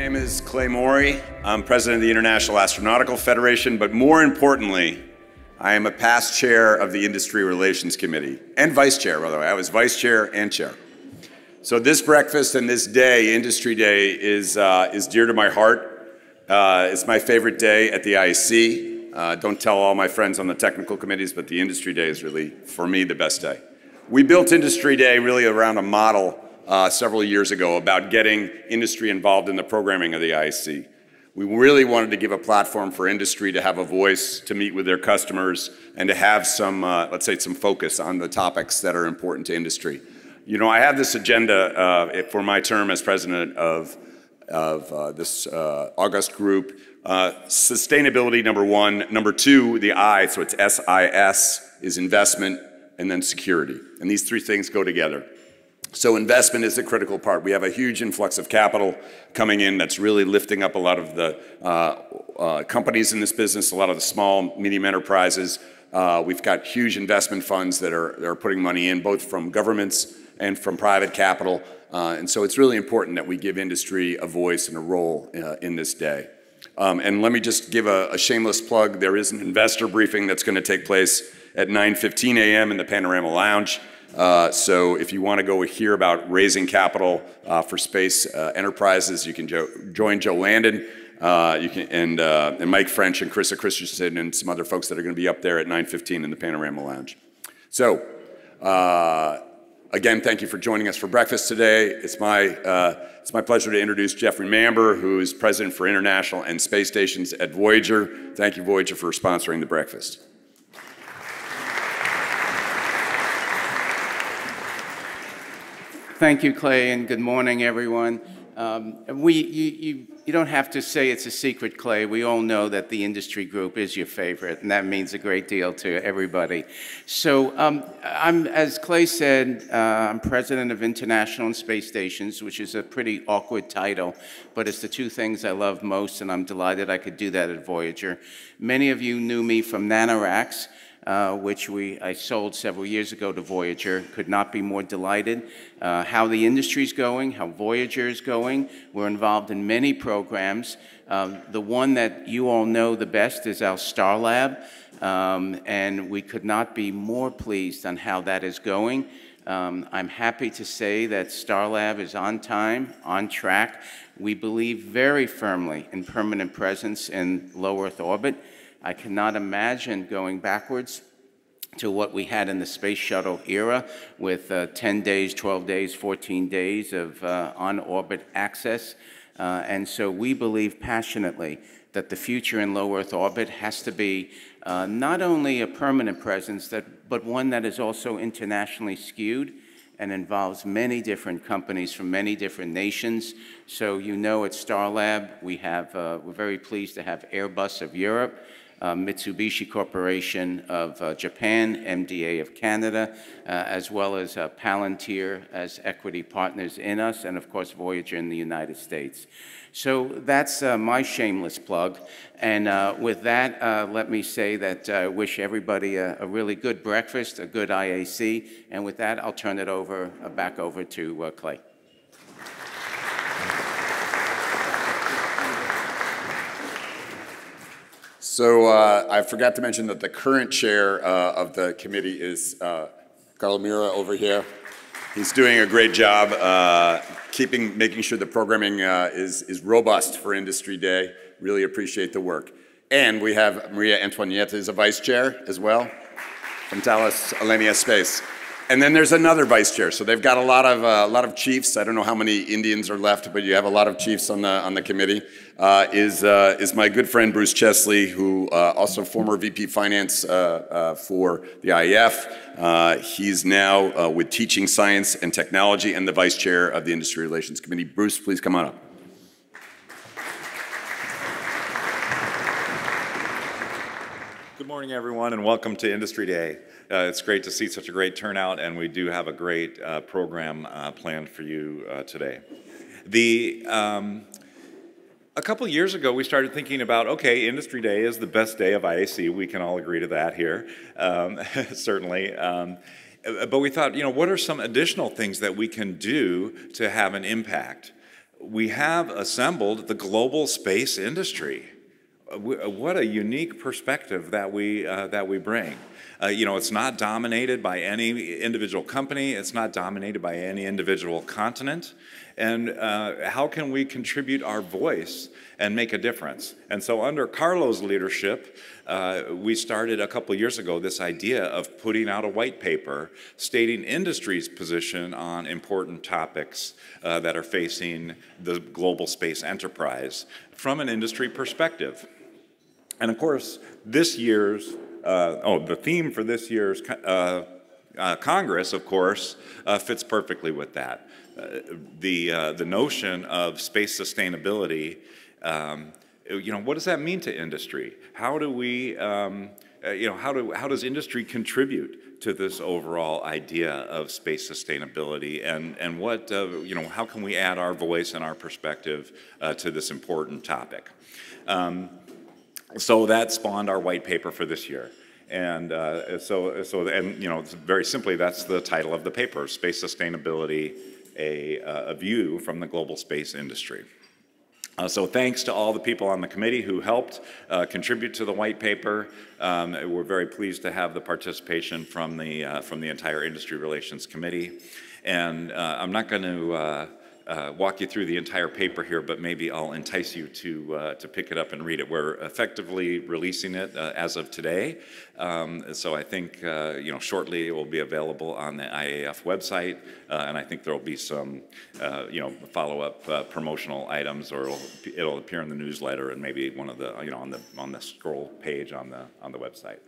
My name is Clay Morey. I'm president of the International Astronautical Federation, but more importantly, I am a past chair of the Industry Relations Committee, and vice chair, by the way. I was vice chair and chair. So this breakfast and this day, Industry Day, is dear to my heart. It's my favorite day at the IAC. Don't tell all my friends on the technical committees, but the Industry Day is really, for me, the best day. We built Industry Day really around a model several years ago about getting industry involved in the programming of the IAC. We really wanted to give a platform for industry to have a voice, to meet with their customers, and to have some, let's say, some focus on the topics that are important to industry. You know, I have this agenda for my term as president of this August group. Sustainability, number one. Number two, the I, so it's SIS, is investment, and then security. And these three things go together. So investment is the critical part. We have a huge influx of capital coming in that's really lifting up a lot of the companies in this business, a lot of the small, medium enterprises. We've got huge investment funds that are putting money in, both from governments and from private capital. And so it's really important that we give industry a voice and a role in this day. And let me just give a shameless plug. There is an investor briefing that's going to take place at 9:15 a.m. in the Panorama Lounge. So if you want to go hear about raising capital for space enterprises, you can join Joe Landon and Mike French and Krista Christensen and some other folks that are going to be up there at 9:15 in the Panorama Lounge. So again, thank you for joining us for breakfast today. It's my pleasure to introduce Jeffrey Mamber, who is president for International and Space Stations at Voyager. Thank you, Voyager, for sponsoring the breakfast. Thank you, Clay, and good morning, everyone. You don't have to say it's a secret, Clay. We all know that the industry group is your favorite, and that means a great deal to everybody. So as Clay said, I'm president of International and Space Stations, which is a pretty awkward title, but it's the two things I love most, and I'm delighted I could do that at Voyager. Many of you knew me from NanoRacks, which I sold several years ago to Voyager. Could not be more delighted. How the industry's going, how Voyager is going. We're involved in many programs. The one that you all know the best is our Starlab, and we could not be more pleased on how that is going. I'm happy to say that Starlab is on time, on track. We believe very firmly in permanent presence in low Earth orbit. I cannot imagine going backwards to what we had in the space shuttle era with 10 days, 12 days, 14 days of on-orbit access. And so we believe passionately that the future in low Earth orbit has to be not only a permanent presence, but one that is also internationally skewed and involves many different companies from many different nations. So you know at Starlab, we're very pleased to have Airbus of Europe, Mitsubishi Corporation of Japan, MDA of Canada, as well as Palantir as equity partners in us, and of course Voyager in the United States. So that's my shameless plug. And with that, let me say that I wish everybody a really good breakfast, a good IAC. And with that, I'll turn it back over to Clay. So I forgot to mention that the current chair of the committee is Carlo Mira over here. He's doing a great job making sure the programming is robust for Industry Day. Really appreciate the work. And we have Maria Antonietta as a vice chair as well from Thales Alenia Space. And then there's another vice chair. So they've got a lot of chiefs. I don't know how many Indians are left, but you have a lot of chiefs on the committee. Is my good friend Bruce Chesley, who also former VP Finance for the IAF. He's now with Teaching Science and Technology and the vice chair of the Industry Relations Committee. Bruce, please come on up. Good morning, everyone, and welcome to Industry Day. It's great to see such a great turnout, and we do have a great program planned for you today. A couple years ago, we started thinking about, okay, Industry Day is the best day of IAC. We can all agree to that here, certainly. But we thought, you know, what are some additional things that we can do to have an impact? we have assembled the global space industry. What a unique perspective that we bring. It's not dominated by any individual company. It's not dominated by any individual continent. And how can we contribute our voice and make a difference? And so under Carlo's leadership, we started a couple years ago this idea of putting out a white paper stating industry's position on important topics that are facing the global space enterprise from an industry perspective. And of course, this year's, the theme for this year's Congress, of course, fits perfectly with that. The notion of space sustainability, what does that mean to industry? How do we, how does industry contribute to this overall idea of space sustainability, and what, how can we add our voice and our perspective to this important topic? So that spawned our white paper for this year. And very simply, that's the title of the paper, Space Sustainability, a View from the Global Space Industry. So thanks to all the people on the committee who helped contribute to the white paper. We're very pleased to have the participation from the entire Industry Relations Committee. And I'm not going to walk you through the entire paper here, but maybe I'll entice you to pick it up and read it. We're effectively releasing it as of today, so I think shortly it will be available on the IAF website, and I think there will be some follow-up promotional items, or it'll appear in the newsletter and maybe one of the on the scroll page on the website.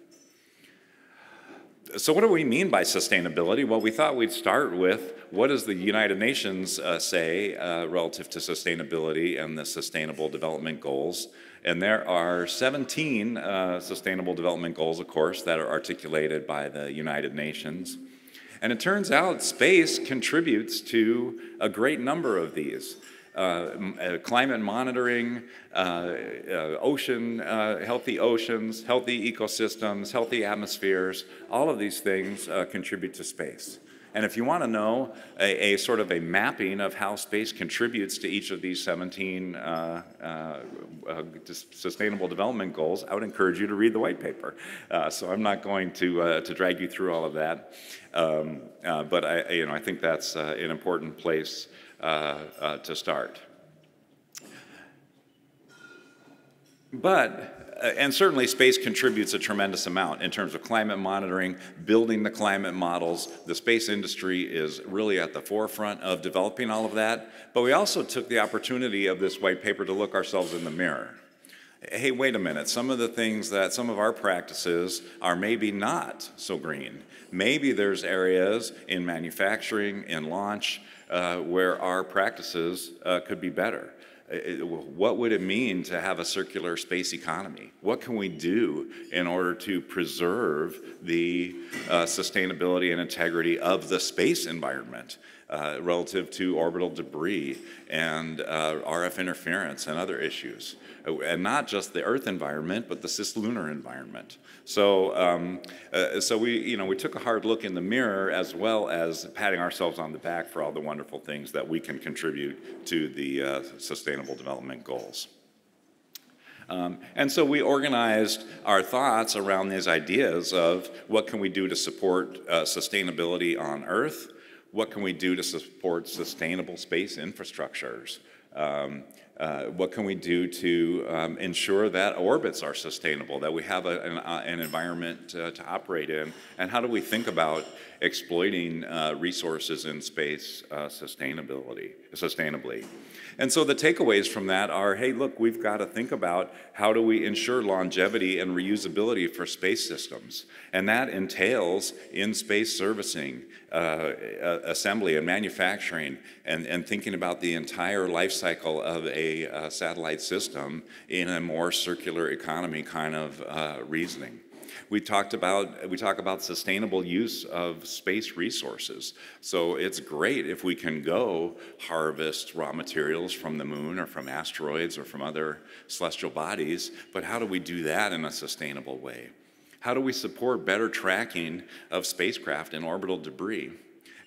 So what do we mean by sustainability? Well, we thought we'd start with what does the United Nations say relative to sustainability and the Sustainable Development Goals. And there are 17 Sustainable Development Goals, of course, that are articulated by the United Nations. And it turns out space contributes to a great number of these. Climate monitoring, healthy oceans, healthy ecosystems, healthy atmospheres, all of these things contribute to space. And if you want to know a sort of a mapping of how space contributes to each of these 17 Sustainable Development Goals, I would encourage you to read the white paper. So I'm not going to drag you through all of that, but I think that's an important place to start. And certainly space contributes a tremendous amount in terms of climate monitoring, building the climate models. The space industry is really at the forefront of developing all of that. But we also took the opportunity of this white paper to look ourselves in the mirror. Hey, wait a minute, some of the things that some of our practices are maybe not so green. Maybe there's areas in manufacturing, in launch, where our practices could be better. What would it mean to have a circular space economy? What can we do in order to preserve the sustainability and integrity of the space environment relative to orbital debris and RF interference and other issues? And not just the Earth environment, but the cislunar environment. So, we took a hard look in the mirror, as well as patting ourselves on the back for all the wonderful things that we can contribute to the Sustainable Development Goals. And so we organized our thoughts around these ideas of what can we do to support sustainability on Earth, what can we do to support sustainable space infrastructures, what can we do to ensure that orbits are sustainable, that we have an environment to operate in, and how do we think about exploiting resources in space sustainably. And so the takeaways from that are, hey, look, we've got to think about how do we ensure longevity and reusability for space systems. And that entails in-space servicing, assembly and manufacturing, and thinking about the entire life cycle of a satellite system in a more circular economy kind of reasoning. We talk about sustainable use of space resources. So it's great if we can go harvest raw materials from the moon or from asteroids or from other celestial bodies, but how do we do that in a sustainable way? How do we support better tracking of spacecraft and orbital debris?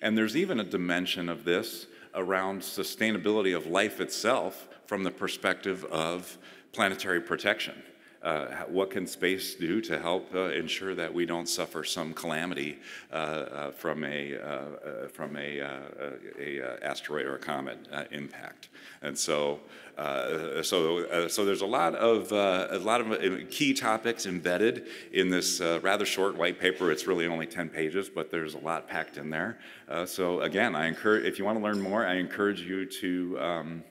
And there's even a dimension of this around sustainability of life itself from the perspective of planetary protection. What can space do to help ensure that we don't suffer some calamity from a asteroid or a comet impact? And so, so there's a lot of key topics embedded in this rather short white paper. It's really only 10 pages, but there's a lot packed in there. So again, if you want to learn more, I encourage you to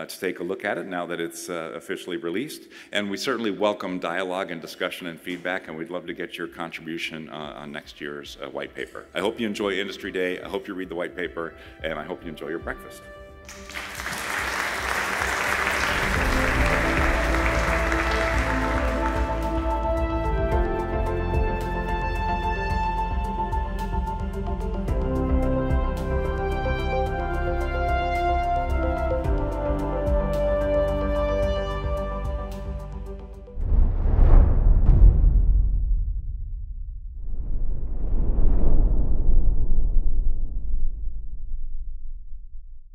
take a look at it now that it's officially released. And we certainly welcome dialogue and discussion and feedback, and we'd love to get your contribution on next year's white paper. I hope you enjoy Industry Day. I hope you read the white paper, and I hope you enjoy your breakfast.